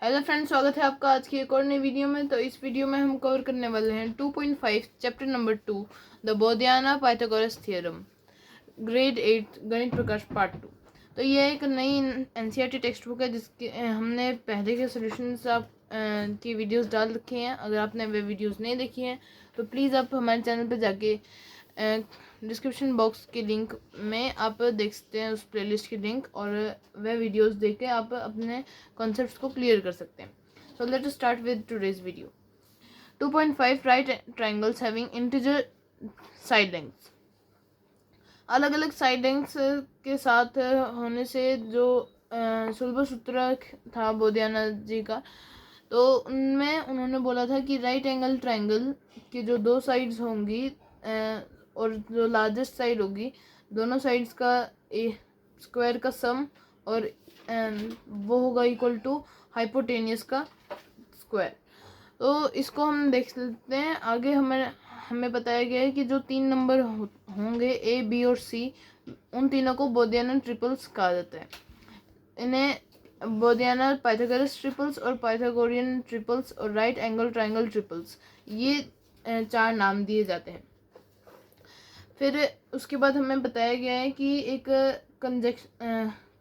Hello friends, स्वागत है आपका आज की एक और नई वीडियो में। तो इस वीडियो में हम कवर करने वाले हैं 2.5 chapter number 2 the Baudhayana Pythagoras theorem, grade 8 Ganita Prakash part 2। तो ये एक नई एनसीईआरटी टेक्स्ट बुक है जिसके हमने पहले के सॉल्यूशंस आप की वीडियोस डाल रखी हैं। अगर आपने वे वीडियोस नहीं देखी हैं तो प्लीज़ आप हमारे चैनल पर जाके डिस्क्रिप्शन बॉक्स के लिंक में आप देख सकते हैं उस प्लेलिस्ट की लिंक, और वह वीडियोस देख के आप अपने कॉन्सेप्ट्स को क्लियर कर सकते हैं। So let us start with today's video. 2.5 right triangles having integer side lengths. अलग अलग साइड लेंथ्स के साथ होने से जो सुलभ सूत्र था बोधियाना जी का, तो उनमें उन्होंने बोला था कि राइट एंगल ट्रायंगल की जो दो साइड्स होंगी और जो लार्जेस्ट साइड होगी, दोनों साइड्स का स्क्वायर का सम, और वो होगा इक्वल टू हाइपोटेनियस का स्क्वायर। तो इसको हम देख लेते हैं आगे। हमें बताया गया है कि जो तीन नंबर होंगे ए, बी और सी, उन तीनों को बोधियाना ट्रिपल्स कहा जाता है। इन्हें बोधियाना पाइथागोरस ट्रिपल्स और पाइथागोरियन ट्रिपल्स और राइट एंगल ट्रायंगल ट्रिपल्स, ये चार नाम दिए जाते हैं। फिर उसके बाद हमें बताया गया है कि एक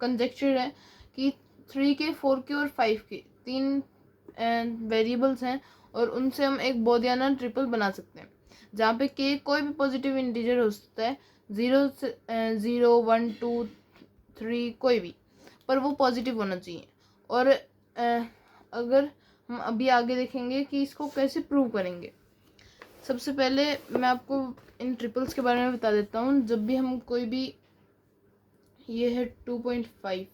कंजेक्चर है कि 3 के, 4 के और 5 के तीन वेरिएबल्स हैं, और उनसे हम एक बोधियाना ट्रिपल बना सकते हैं जहाँ पे के कोई भी पॉजिटिव इंटीजर हो सकता है, 0 1 2 3 कोई भी, पर वो पॉजिटिव होना चाहिए। और अगर हम अभी आगे देखेंगे कि इसको कैसे प्रूव करेंगे। सबसे पहले मैं आपको इन ट्रिपल्स के बारे में बता देता हूँ। जब भी हम कोई भी, ये है 2.5,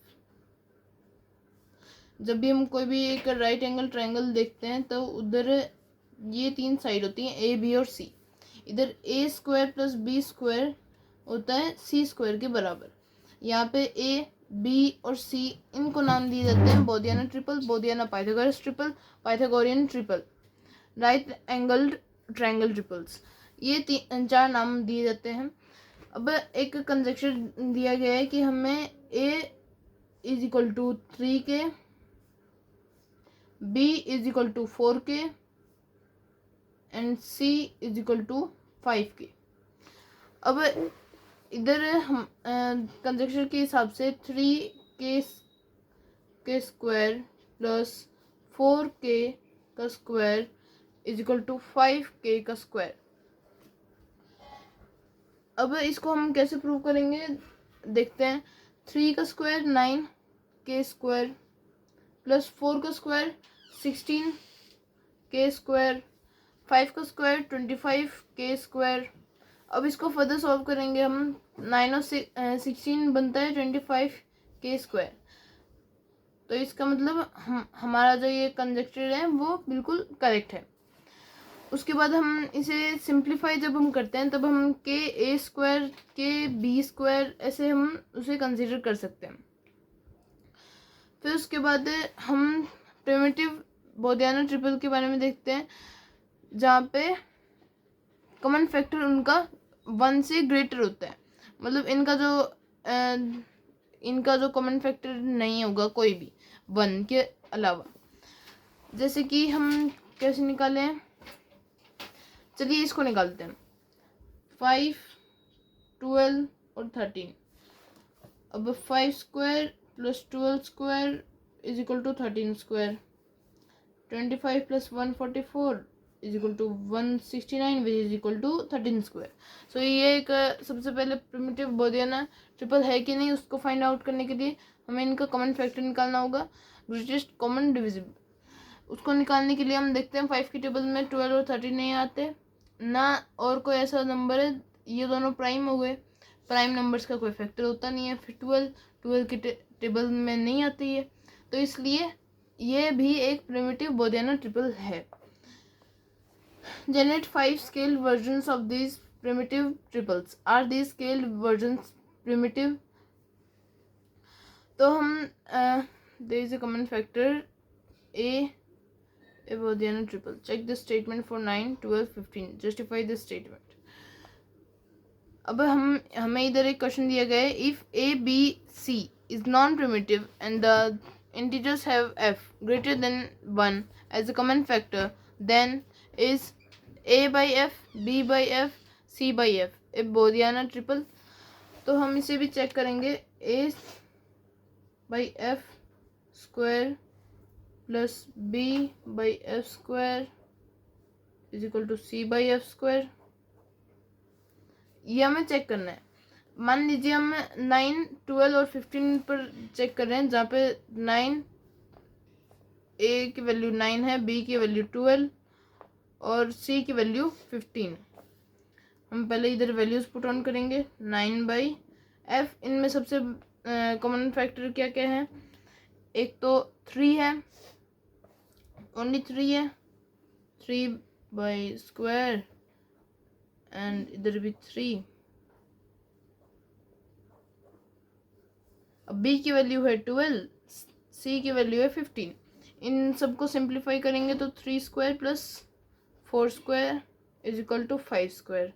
जब भी हम कोई भी एक राइट एंगल ट्रायंगल देखते हैं तो उधर ये तीन साइड होती हैं, ए, बी और सी। इधर ए स्क्वायर प्लस बी स्क्वायर होता है सी स्क्वायर के बराबर। यहाँ पे ए, बी और सी, इनको नाम दिए जाते हैं Baudhayana triple, Baudhayana Pythagoras triple, Pythagorean triple, right angled triangle triples, ये चार नाम दिए जाते हैं। अब एक कंजक्शन दिया गया है कि हमें ए इज इक्वल टू 3 के, बी इज इक्वल टू 4 के and C is equal to 5 के। अब इधर हम कंजक्शन के हिसाब से 3 के स्क्वायर प्लस 4 के का स्क्वायर इज इक्वल टू 5 के का स्क्वायर। अब इसको हम कैसे प्रूव करेंगे देखते हैं। 3 का स्क्वायर 9 के स्क्वायर प्लस 4 का स्क्वायर 16 के स्क्वायर, 5 का स्क्वायर 25 के स्क्वायर। अब इसको फर्दर सॉल्व करेंगे हम। 9 और 16 बनता है 25 के स्क्वायर। तो इसका मतलब हमारा जो ये कंजक्टर है वो बिल्कुल करेक्ट है। उसके बाद हम इसे सिंप्लीफाई जब हम करते हैं तब हम के ए स्क्वायर, के बी स्क्वायर, ऐसे हम उसे कंसीडर कर सकते हैं। फिर उसके बाद हम प्रिमिटिव बोधियाना ट्रिपल के बारे में देखते हैं, जहाँ पे कॉमन फैक्टर उनका 1 से ग्रेटर होता है। मतलब इनका जो कॉमन फैक्टर नहीं होगा कोई भी 1 के अलावा। जैसे कि हम कैसे निकालें, चलिए इसको निकालते हैं। 5, 12 और 13। अब 5 square plus 12 square is equal to 13 square. 25 plus 144 is equal to 169 which is equal to 13 square. So ये एक सबसे पहले प्रिमिटिव बोधियाना ट्रिपल है कि नहीं उसको फाइंड आउट करने के लिए हमें इनका कॉमन फैक्टर निकालना होगा, ग्रेटेस्ट कॉमन डिविजिबल। उसको निकालने के लिए हम देखते हैं 5 की टेबल में 12 और 13 नहीं आते ना, और कोई ऐसा नंबर है, ये दोनों प्राइम हो गए। प्राइम नंबर्स का कोई फैक्टर होता नहीं है। फिर 12 की टेबल में नहीं आती है, तो इसलिए ये भी एक प्रिमिटिव बोधियाना ट्रिपल है। Generate 5 scaled versions of these primitive triples. Are these scaled versions primitive? तो हम there is a common factor a बोधियाना triple. Check the statement for 9, 12, 15. Justify this statement. अब हमें इधर एक क्वेश्चन दिया गया है, if A B C is non primitive and the integers have f greater than 1 as a common factor, then is a by f, b by f, c by f a Baudhayana triple. तो हम इसे भी check करेंगे। a by f square plus b by f square is equal to c by f square. ये हमें check करना है। मान लीजिए हम 9, 12 और 15 पर चेक कर रहे हैं, जहाँ पे 9 a की वैल्यू 9 है, b की वैल्यू 12 और c की वैल्यू 15। हम पहले इधर वैल्यूज पुट ऑन करेंगे। 9 बाई एफ, इनमें सबसे कॉमन फैक्टर क्या क्या है? एक तो 3 है, ओनली 3 है, 3 बाई स्क्वायर एंड इधर भी 3। अब b की वैल्यू है 12, c की वैल्यू है 15। इन सबको सिंप्लीफाई करेंगे तो 3 square plus 4 square is equal to 5 square.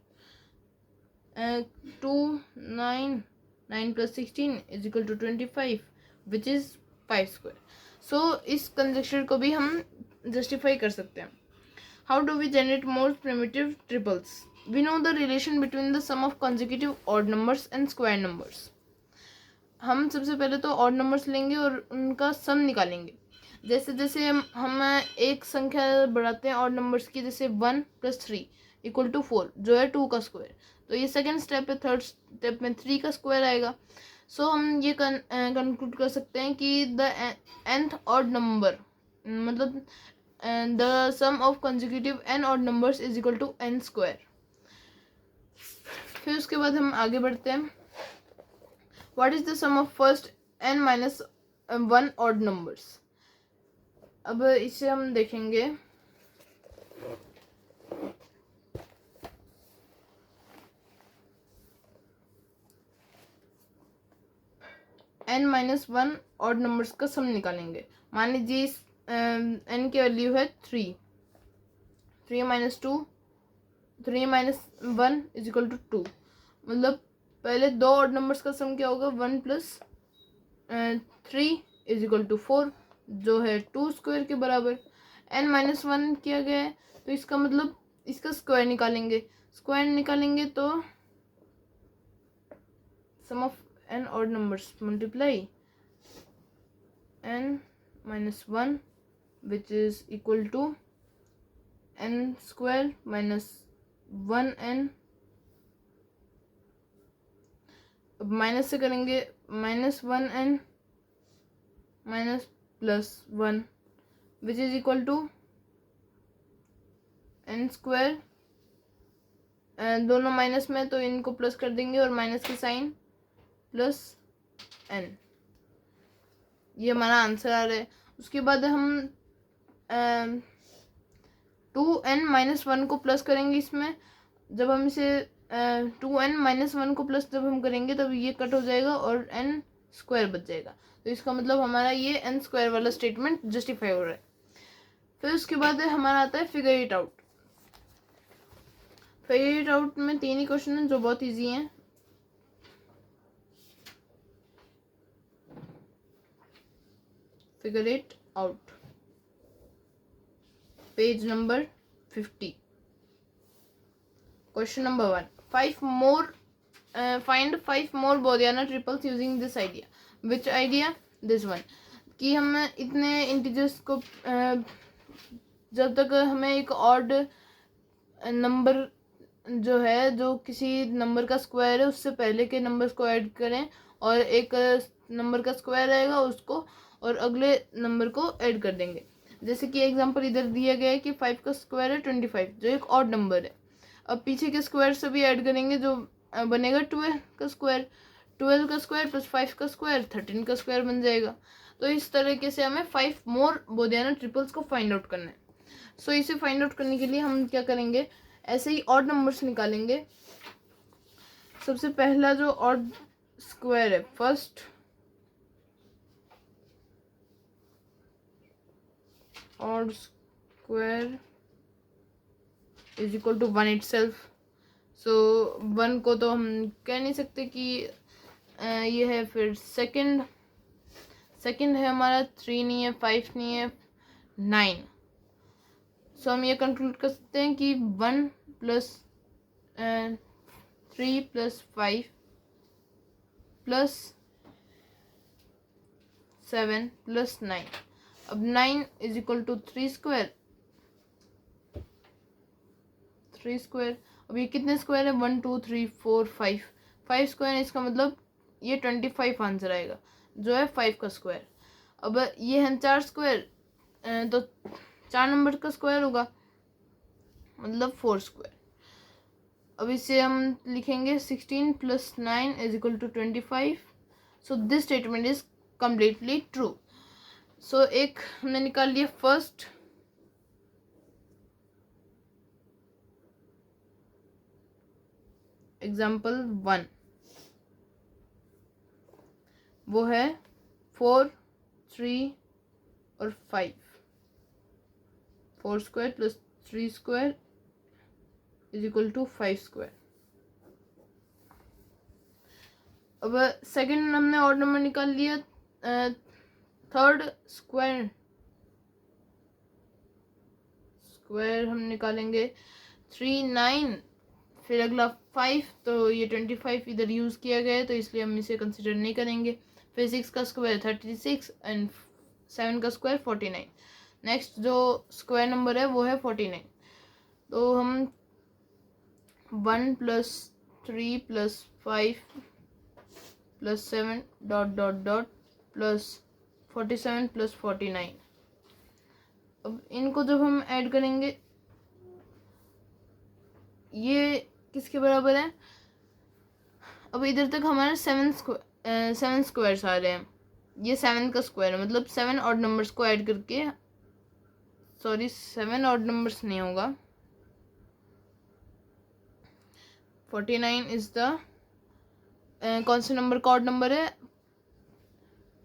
2 9 9 plus 16 is equal to 25 which is 5 square. So इस कंजक्शन को भी हम जस्टिफाई कर सकते हैं। How do we generate more primitive triples? We know the relation between the sum of consecutive odd numbers and square numbers. हम सबसे पहले तो ऑड नंबर्स लेंगे और उनका सम निकालेंगे। जैसे जैसे हम एक संख्या बढ़ाते हैं ऑड नंबर्स की, जैसे 1 प्लस 3 इक्वल टू 4 जो है 2 का स्क्वायर, तो ये सेकंड स्टेप है। थर्ड स्टेप में 3 का स्क्वायर आएगा। सो हम ये कंक्लूड कर सकते हैं कि द nth ऑड नंबर मतलब the sum of consecutive n odd numbers is equal to n square. फिर उसके बाद हम आगे बढ़ते हैं। What is the sum of first n minus 1 odd numbers? अब इसे हम देखेंगे। n माइनस 1 ऑड नंबर्स का सम निकालेंगे। मान लीजिए इस n की वैल्यू है 3, 3 minus 2, 3 minus 1 is equal to 2। मतलब पहले दो ऑड नंबर्स का सम क्या होगा? 1 प्लस 3 इज इक्वल टू 4 जो है 2 स्क्वायर के बराबर। n माइनस 1 किया गया है तो इसका मतलब इसका स्क्वायर निकालेंगे। स्क्वायर निकालेंगे तो sum of n odd numbers multiply n minus 1 which is equal to n square minus 1n। अब माइनस से करेंगे, -1n minus plus 1 which is equal to n square. दोनों माइनस में तो इनको प्लस कर देंगे और माइनस के साइन प्लस n। ये हमारा आंसर आ रहा है। उसके बाद हम 2n माइनस 1 को प्लस करेंगे इसमें। जब हम इसे 2n माइनस 1 को प्लस जब हम करेंगे तब ये कट हो जाएगा और n स्क्वायर बच जाएगा। तो इसका मतलब हमारा ये n स्क्वायर वाला स्टेटमेंट जस्टिफाई हो रहा है। फिर उसके बाद हमारा आता है figure it out. Figure it out में 3 ही क्वेश्चन हैं जो बहुत इजी हैं। Figure it out, page number 50। Question number 1. Find 5 more Bodhiana triples using this idea. Which idea? This one. कि हम इतने इंटीजर्स को जब तक हमें एक ऑड नंबर जो है जो किसी नंबर का स्क्वायर है उससे पहले के नंबर्स को ऐड करें और एक नंबर का स्क्वायर आएगा उसको और अगले नंबर को ऐड कर देंगे। जैसे कि एग्जांपल इधर दिया गया है कि 5 का स्क्वायर है 25 जो एक ऑड नंबर है। अब पीछे के स्क्वायर से भी ऐड करेंगे जो बनेगा 12 का स्क्वायर। 12 का स्क्वायर प्लस 5 का स्क्वायर 13 का स्क्वायर बन जाएगा। तो इस तरीके से हमें 5 मोर बोधियाना ट्रिपल्स को फाइंड आउट करना है। सो इसे फाइंड आउट करने के लिए हम क्या करेंगे, ऐसे ही ऑड नंबर्स निकालेंगे। सबसे पहला जो ऑड स्क्वायर है, first odd square is equal to 1 itself। So 1 को तो हम कह नहीं सकते कि ये है। फिर सेकंड सेकंड है हमारा 3 नहीं है, 5 नहीं है, 9। सो हम ये कंक्लूड कर सकते हैं कि 1 प्लस 3 प्लस 5 प्लस 7 प्लस 9। अब 9 is equal to 3 square. 3 square, अब ये कितने स्क्वायर है? 1 2 3 4 5। 5 स्क्वायर, इसका मतलब ये 25 आंसर आएगा, जो है 5 का स्क्वायर। अब ये है 4 स्क्वायर, तो 4 नंबर का स्क्वायर होगा, मतलब 4 स्क्वायर। अब इसे हम लिखेंगे 16 plus 9 is equal to 25। So this statement is completely true. सो एक हमने निकाल लिया फर्स्ट। एग्जाम्पल 1 वो है 4 3 और 5। 4 square plus 3 square is equal to 5 square. अब सेकंड हमने ऑड नंबर निकाल लिया। थर्ड स्क्वायर हम निकालेंगे 3 9, फिर अगला 5, तो ये 25 इधर यूज़ किया गया है, तो इसलिए हम इसे कंसिडर नहीं करेंगे। फिर 6 का स्क्वायर 36 एंड 7 का स्क्वायर 49। नेक्स्ट जो स्क्वायर नंबर है वो है 49। तो हम 1 plus 3 plus 5 plus 7 dot dot dot plus 47 plus 49। अब इनको जब हम ऐड करेंगे, ये किसके बराबर है? अब इधर तक हमारे 7 स्क्वायर्स आ रहे हैं। ये 7 का स्क्वायर है, मतलब 7 ऑड नंबर्स को ऐड करके, सॉरी 7 ऑड नंबर्स नहीं होगा, 49 इज द कौन से नंबर का ऑड नंबर है?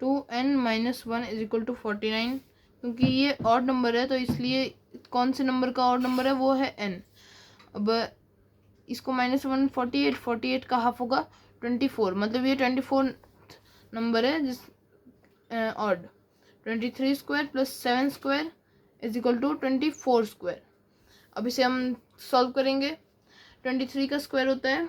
2n minus 1 is equal to 49। क्योंकि ये ऑड नंबर है तो इसलिए कौन से नंबर का ऑड नंबर है? वो है n। अब इसको माइनस 1 48 का हाफ होगा 24, मतलब ये 24 नंबर है जिस odd. 23 square plus 7 square is equal to 24 square. अब इसे हम सॉल्व करेंगे। 23 का स्क्वायर होता है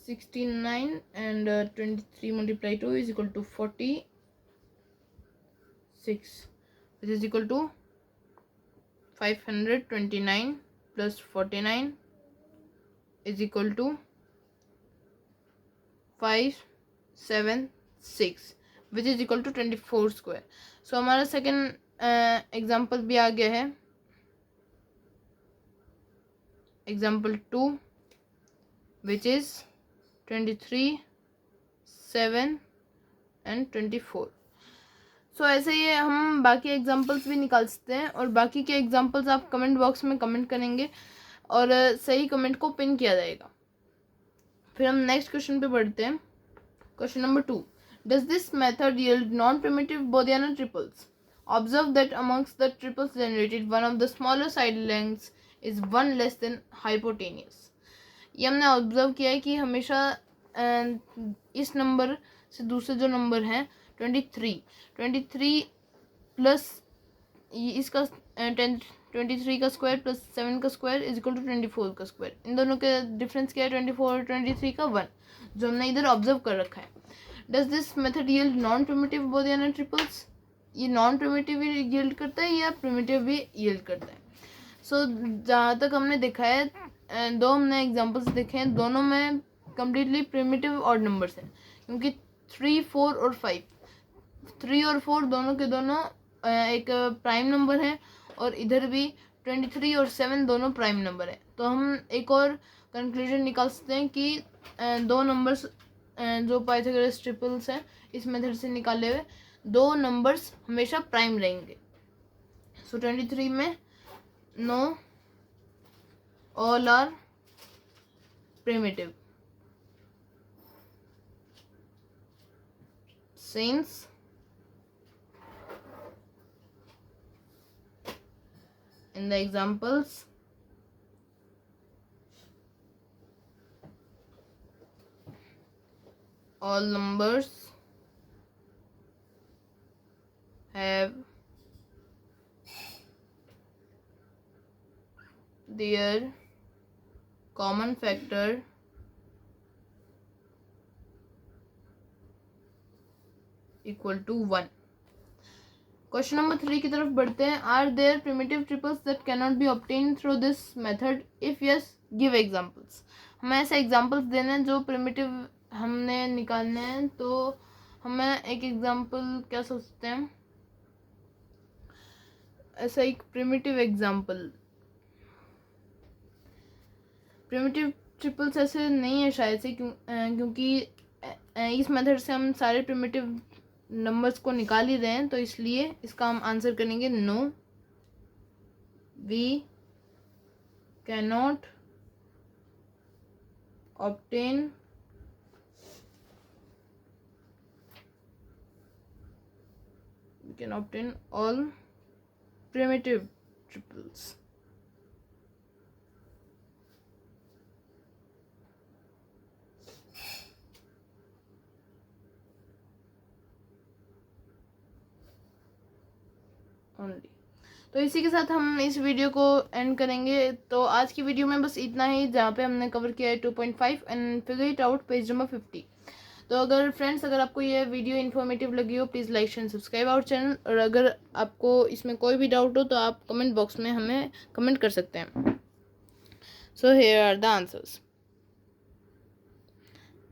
69 and 23 multiply 2 is equal to 46, which is equal to 529 plus 49 is equal to 576, which is equal to 24 square. So हमारा सेकेंड एग्जाम्पल भी आ गया है। Example 2 which is 23 7 and 24। सो ऐसे ही हम बाकी एग्जांपल्स भी निकाल सकते हैं, और बाकी के एग्जांपल्स आप कमेंट बॉक्स में कमेंट करेंगे और सही कमेंट को पिन किया जाएगा। फिर हम नेक्स्ट क्वेश्चन पे बढ़ते हैं। Question number 2, does this method yield non primitive Baudhayana triples? Observe that amongst the triples generated one of the smaller side lengths is 1 less than hypotenuse. ये हमने ऑब्जर्व किया है कि हमेशा इस नंबर से दूसरे जो नंबर हैं 23 प्लस इसका 23 का स्क्वायर प्लस 7 का स्क्वायर इज इक्वल टू 24 का स्क्वायर। इन दोनों के डिफरेंस क्या है? 24 और 23 का 1, जो हमने इधर ऑब्जर्व कर रखा है। Does this method yield non primitive Baudhayana triples? ये नॉन प्रिमिटिव भी यील्ड करता है या प्रिमिटिव भी यील्ड करता है? सो जहाँ तक हमने देखा है, दो हमने एग्जांपल्स देखे हैं, दोनों में कम्प्लीटली प्रिमिटिव ऑड नंबर्स हैं, क्योंकि 3 4 और 5, 3 और 4 दोनों के दोनों एक प्राइम नंबर है, और इधर भी 23 और 7 दोनों प्राइम नंबर है। तो हम एक और कंक्लूजन निकाल सकते हैं कि दो नंबर्स जो पाइथागोरस ट्रिपल्स हैं इस मेथड से निकाले हुए, दो नंबर्स हमेशा प्राइम रहेंगे। सो 23 में no all are primitive, since in the examples all numbers have their common factor equal to 1. Question number 3 की तरफ बढ़ते हैं. Are there primitive triples that can not be obtain through this method? If yes, give examples. हमें ऐसे examples देने हैं जो primitive हमने निकालने हैं. तो हमें एक एग्जांपल क्या सोचते हैं, ऐसा एक प्रिमिटिव एग्जांपल. प्रिमिटिव ट्रिपल्स ऐसे नहीं है शायद से, क्योंकि इस मेथड से हम सारे प्रिमिटिव नंबर्स को निकाल ही रहे हैं. तो इसलिए इसका हम आंसर करेंगे no, we can not obtain all primitive triples. Only. तो इसी के साथ हम इस वीडियो को एंड करेंगे. तो आज की वीडियो में बस इतना ही, जहाँ पे हमने कवर किया है 2.5 and figure it out page number 50. तो अगर फ्रेंड्स, अगर आपको ये वीडियो इन्फॉर्मेटिव लगी हो, please like and subscribe our channel. और अगर आपको इसमें कोई भी डाउट हो तो आप कमेंट बॉक्स में हमें कमेंट कर सकते हैं. So here are the answers.